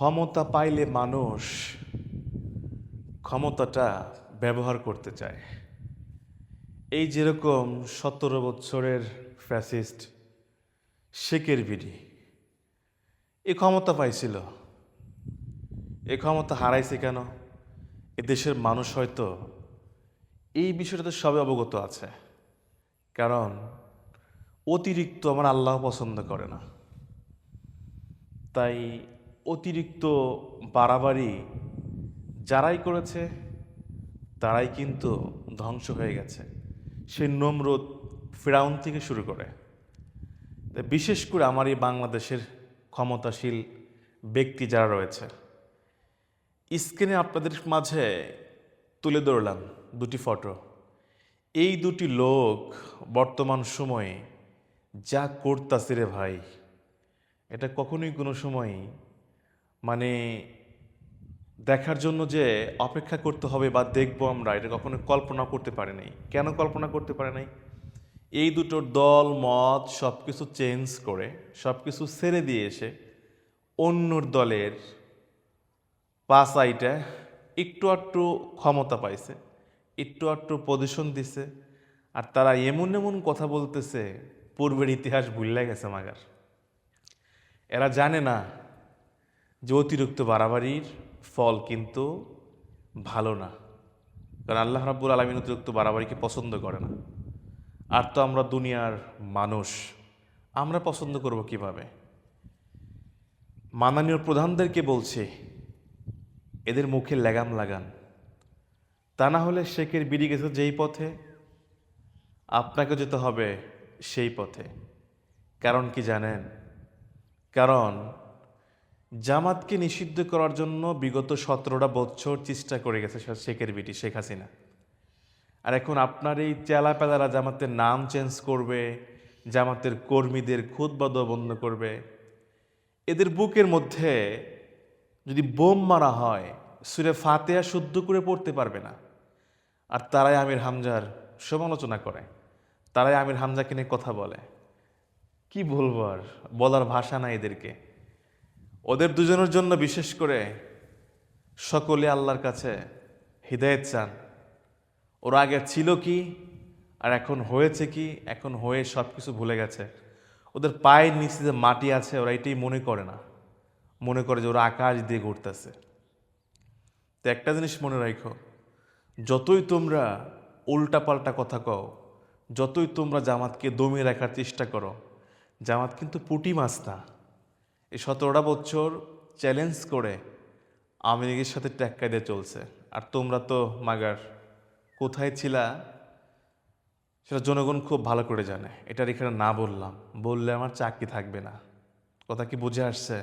ক্ষমতা পাইলে মানুষ ক্ষমতাটা ব্যবহার করতে চায়। এই যেরকম 17 বছরের ফ্যাসিস্ট শেখের বিডি এ ক্ষমতা পাইছিল, এ ক্ষমতা হারাইছে কেন? এদেশের মানুষ হয়তো এই বিষয়টাতে সবে অবগত আছে, কারণ অতিরিক্ত আমার আল্লাহ পছন্দ করে না। তাই অতিরিক্ত বাড়াবাড়ি যারাই করেছে তারাই কিন্তু ধ্বংস হয়ে গেছে, সে নমরুদ ফিরাউন থেকে শুরু করে। তাই বিশেষ করে আমার এই বাংলাদেশের ক্ষমতাশীল ব্যক্তি যারা রয়েছে, স্ক্রিনে আপনাদের মাঝে তুলে ধরলাম দুটি ফটো। এই দুটি লোক বর্তমান সময়ে যা করতাছে রে ভাই, এটা কখনোই কোনো সময় মানে দেখার জন্য যে অপেক্ষা করতে হবে বা দেখবো আমরা, এটা কখনো কল্পনা করতে পারি নাই। কেন কল্পনা করতে পারি নাই? এই দুটোর দল মত সব কিছু চেঞ্জ করে, সব কিছু ছেড়ে দিয়ে এসে অন্যর দলের পাশ আইটা একটু আধটু ক্ষমতা পাইছে, একটু আধটু পজিশন দিছে, আর তারা এমন এমন কথা বলতেছে পূর্বের ইতিহাস ভুলে গেছে মাগার। এরা জানে না যে অতিরিক্ত বাড়াবাড়ির ফল কিন্তু ভালো না, কারণ আল্লাহ রাব্বুল আলামিন অতিরিক্ত বাড়াবাড়িকে পছন্দ করে না। আর তো আমরা দুনিয়ার মানুষ, আমরা পছন্দ করব কিভাবে? মাননীয় প্রধানদেরকে বলছে এদের মুখে লাগাম লাগান, তা না হলে শেখের বিড়ি গেছে যেই পথে, আপনাকে যেতে হবে সেই পথে। কারণ কি জানেন? কারণ জামাতকে নিষিদ্ধ করার জন্য বিগত 17টা বছর চেষ্টা করে গেছে শেখের বিটি শেখ হাসিনা। আর এখন আপনার এই চেলাপেলারা জামাতের নাম চেঞ্জ করবে, জামাতের কর্মীদের খুতবা দেওয়া বন্ধ করবে। এদের বুকের মধ্যে যদি বোম মারা হয়, সূরা ফাতিহা শুদ্ধ করে পড়তে পারবে না। আর তারাই আমির হামজার সমালোচনা করে, তারাই আমির হামজাকে নিয়ে কথা বলে। কি বলবো আর, বলার ভাষা নাই এদেরকে। ওদের দুজনের জন্য বিশেষ করে সকলে আল্লাহর কাছে হিদায়েত চান। ওরা আগে ছিল কি আর এখন হয়েছে কি, এখন হয়ে সব কিছু ভুলে গেছে। ওদের পায়ের নিচে যে মাটি আছে ওরা এটাই মনে করে না, মনে করে যে ওরা আকাশ দিয়ে ঘুরতেছে। তো একটা জিনিস মনে রাখো, যতই তোমরা উল্টাপাল্টা কথা কও, যতই তোমরা জামাতকে দমিয়ে রাখার চেষ্টা করো, জামাত কিন্তু পুঁটি মাছ না। এই 17টা বছর চ্যালেঞ্জ করে আওয়ামী লীগের সাথে টেক্কা দিয়ে চলছে। আর তোমরা তো মাগার কোথায় ছিলা সেটা জনগণ খুব ভালো করে জানে। এটার এখানে না বললাম, বললে আমার চাকরি থাকবে না। কথা কি বুঝে আসছে?